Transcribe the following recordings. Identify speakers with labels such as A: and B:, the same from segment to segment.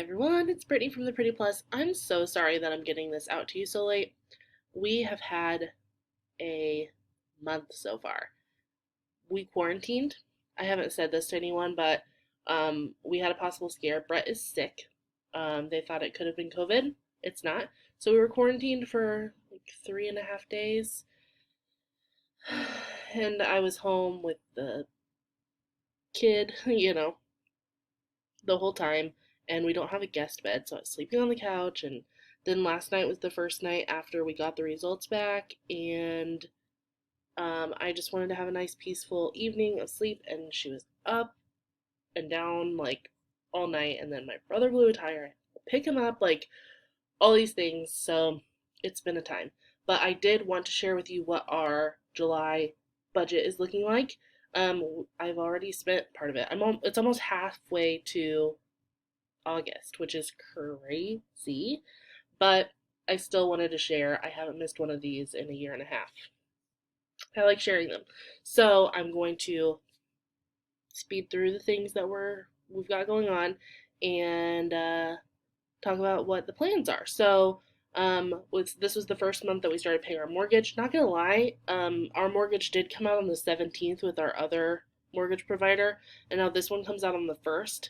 A: everyone, it's Brittany from the Pretty Plus. I'm so sorry that I'm getting this out to you so late. We have had a month so far. We quarantined. I haven't said this to anyone, but we had a possible scare. Brett is sick. They thought it could have been COVID. It's not. So we were quarantined for like 3.5 days. And I was home with the kid, the whole time, and we don't have a guest bed, so I was sleeping on the couch. And then last night was the first night after we got the results back, and I just wanted to have a nice peaceful evening of sleep, and she was up and down like all night, and then my brother blew a tire. I had to pick him up, like all these things, so it's been a time. But I did want to share with you what our July budget is looking like. I've already spent part of it. It's almost halfway to August, which is crazy, but I still wanted to share. I haven't missed one of these in a year and a half. I like sharing them. So I'm going to speed through the things that we've got going on and talk about what the plans are. So this was the first month that we started paying our mortgage. Not gonna lie, our mortgage did come out on the 17th with our other mortgage provider, and now this one comes out on the 1st.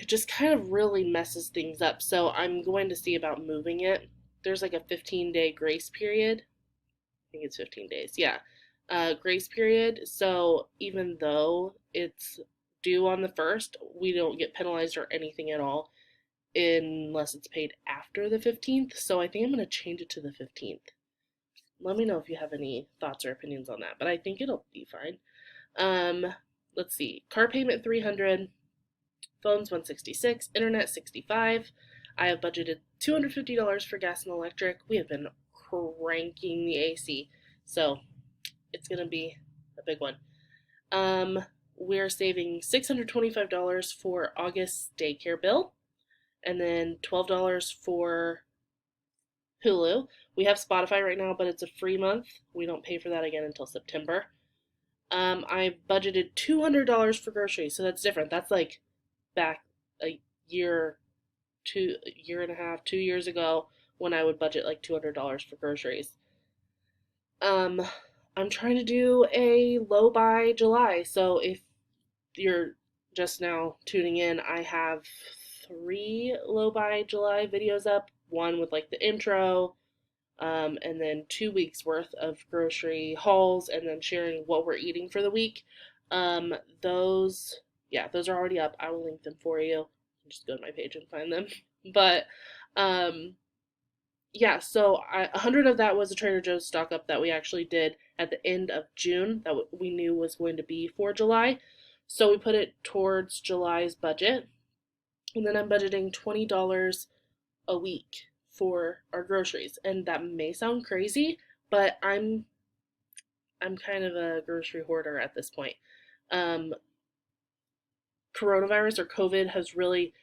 A: It just kind of really messes things up. So I'm going to see about moving it. There's like a 15-day grace period. I think it's 15 days. Yeah. Grace period. So even though it's due on the 1st, we don't get penalized or anything at all unless it's paid after the 15th. So I think I'm going to change it to the 15th. Let me know if you have any thoughts or opinions on that, but I think it'll be fine. Let's see. Car payment $300, phones $166, internet $65. I have budgeted $250 for gas and electric. We have been cranking the AC, so it's going to be a big one. We're saving $625 for August's daycare bill, and then $12 for Hulu. We have Spotify right now, but it's a free month. We don't pay for that again until September. I budgeted $200 for groceries, so that's different. That's like back a year, year and a half, 2 years ago, when I would budget like $200 for groceries. I'm trying to do a low buy July, so if you're just now tuning in, I have 3 low buy July videos up. One with like the intro, and then 2 weeks worth of grocery hauls, and then sharing what we're eating for the week. Those are already up. I will link them for you. Just go to my page and find them. But yeah, so 100 of that was a Trader Joe's stock up that we actually did at the end of June that we knew was going to be for July. So we put it towards July's budget. And then I'm budgeting $20 a week for our groceries. And that may sound crazy, but I'm kind of a grocery hoarder at this point. Coronavirus or COVID has really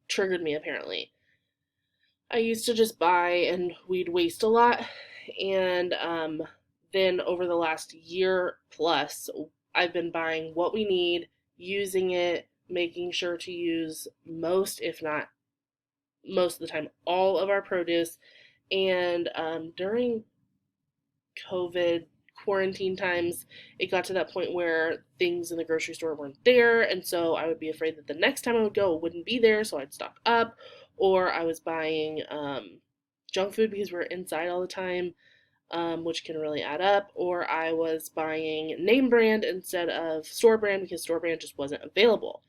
A: triggered me apparently. I used to just buy and we'd waste a lot, and then over the last year plus, I've been buying what we need, using it, making sure to use most, if not most of the time, all of our produce. And during COVID quarantine times, it got to that point where things in the grocery store weren't there, and so I would be afraid that the next time I would go, it wouldn't be there, so I'd stock up. Or I was buying junk food because we're inside all the time, which can really add up. Or I was buying name brand instead of store brand because store brand just wasn't available.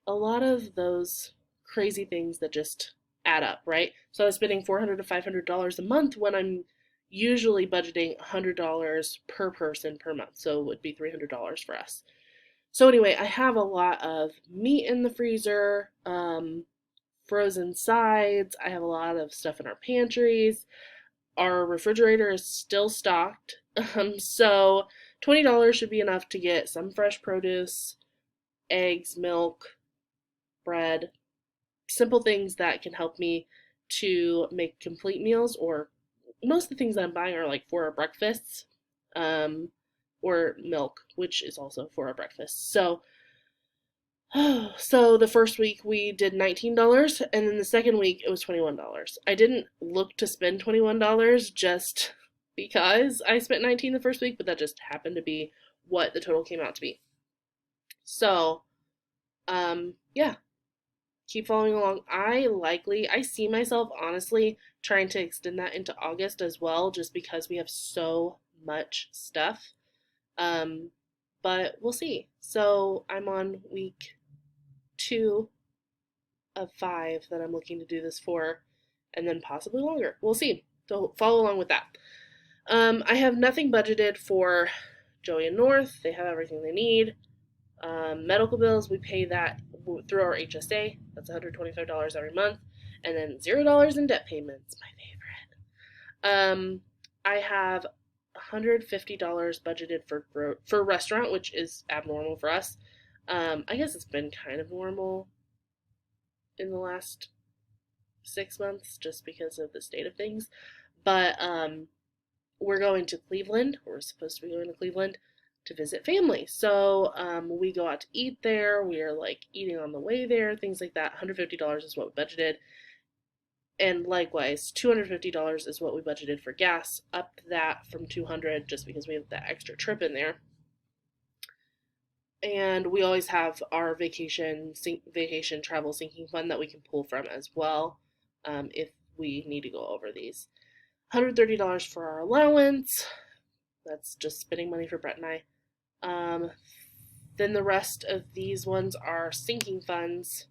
A: A lot of those crazy things that just add up, right? So I was spending $400 to $500 a month when I'm usually budgeting $100 per person per month. So it would be $300 for us. So anyway, I have a lot of meat in the freezer, frozen sides. I have a lot of stuff in our pantries. Our refrigerator is still stocked. So $20 should be enough to get some fresh produce, eggs, milk, bread, simple things that can help me to make complete meals. Or most of the things that I'm buying are like for our breakfasts, or milk, which is also for our breakfast. So So the first week we did $19, and then the second week it was $21. I didn't look to spend $21 just because I spent 19 the first week, but that just happened to be what the total came out to be. So, yeah, keep following along. I see myself honestly trying to extend that into August as well, just because we have so much stuff. Um, but we'll see. So I'm on week 2 of 5 that I'm looking to do this for, and then possibly longer. We'll see. So follow along with that. I have nothing budgeted for Joey and North. They have everything they need. Medical bills, we pay that through our HSA. That's $125 every month. And then $0 in debt payments, my favorite. I have $150 budgeted for restaurant, which is abnormal for us. I guess it's been kind of normal in the last 6 months just because of the state of things. But we're going to Cleveland. We're supposed to be going to Cleveland to visit family. So we go out to eat there. We are like eating on the way there, things like that. $150 is what we budgeted. And likewise, $250 is what we budgeted for gas. Up that from $200 just because we have that extra trip in there. And we always have our vacation travel sinking fund that we can pull from as well, if we need to go over these. $130 for our allowance. That's just spending money for Brett and I. Then the rest of these ones are sinking funds,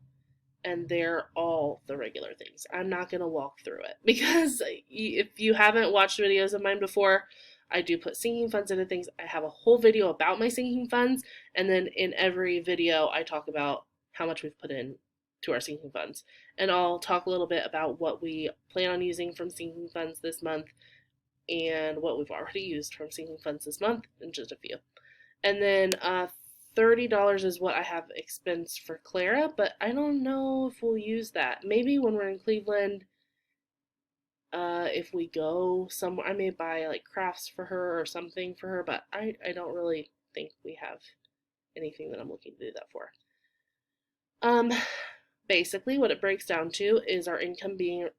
A: and they're all the regular things. I'm not going to walk through it because if you haven't watched videos of mine before, I do put sinking funds into things. I have a whole video about my sinking funds, and then in every video I talk about how much we've put in to our sinking funds. And I'll talk a little bit about what we plan on using from sinking funds this month and what we've already used from sinking funds this month, and just a few. And then $30 is what I have expense for Clara, but I don't know if we'll use that. Maybe when we're in Cleveland, if we go somewhere, I may buy like crafts for her or something for her, but I don't really think we have anything that I'm looking to do that for. Basically what it breaks down to is our income being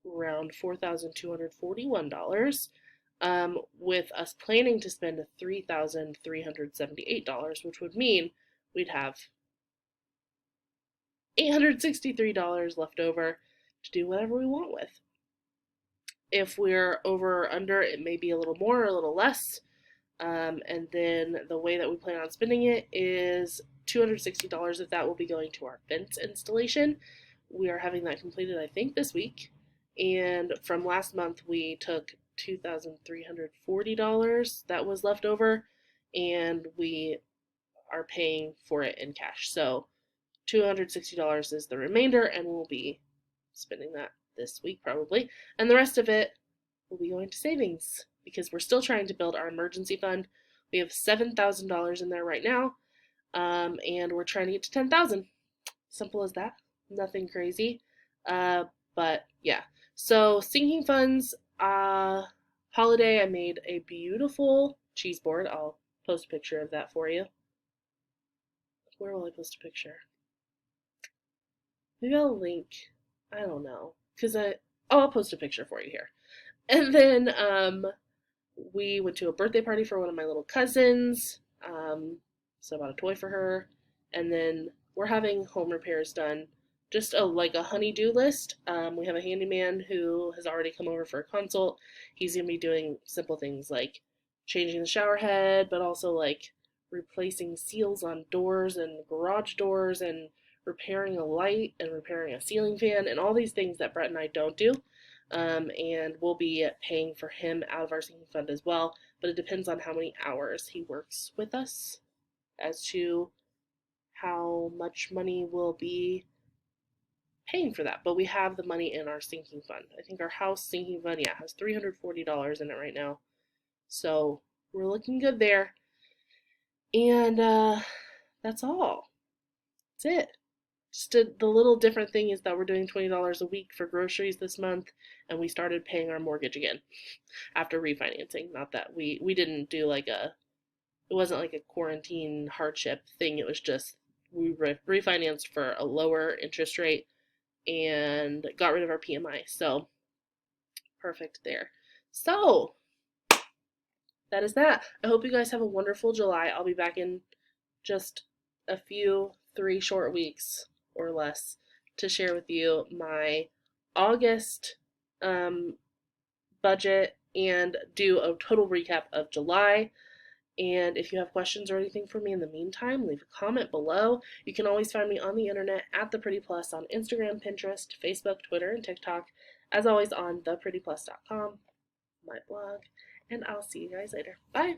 A: around $4,241, with us planning to spend $3,378, which would mean we'd have $863 left over to do whatever we want with. If we're over or under, it may be a little more or a little less. And then the way that we plan on spending it is $260 of that will be going to our fence installation. We are having that completed, I think, this week. And from last month, we took $2,340 that was left over, and we are paying for it in cash. So $260 is the remainder, and we'll be spending that this week probably. And the rest of it will be going to savings because we're still trying to build our emergency fund. We have $7,000 in there right now, and we're trying to get to $10,000. Simple as that. Nothing crazy. But yeah. So sinking funds, holiday, I made a beautiful cheese board. I'll post a picture of that for you. Where will I post a picture? Maybe I'll link. I don't know. I'll post a picture for you here. And then we went to a birthday party for one of my little cousins. So I bought a toy for her. And then we're having home repairs done. Just like a honey-do list. We have a handyman who has already come over for a consult. He's going to be doing simple things like changing the shower head, but also like replacing seals on doors and garage doors, and repairing a light and repairing a ceiling fan, and all these things that Brett and I don't do. And we'll be paying for him out of our sinking fund as well, but it depends on how many hours he works with us as to how much money will be paying for that. But we have the money in our sinking fund. I think our house sinking fund, yeah, has $340 in it right now. So we're looking good there. And that's all. That's it. Just the little different thing is that we're doing $20 a week for groceries this month, and we started paying our mortgage again after refinancing. Not that we didn't do it wasn't like a quarantine hardship thing. It was just we refinanced for a lower interest rate and got rid of our PMI. So perfect there. So that is that. I hope you guys have a wonderful July. I'll be back in just a few, 3 short weeks or less to share with you my August budget and do a total recap of July. And if you have questions or anything for me in the meantime, leave a comment below. You can always find me on the internet at The Pretty Plus on Instagram, Pinterest, Facebook, Twitter, and TikTok. As always, on theprettyplus.com, my blog. And I'll see you guys later. Bye!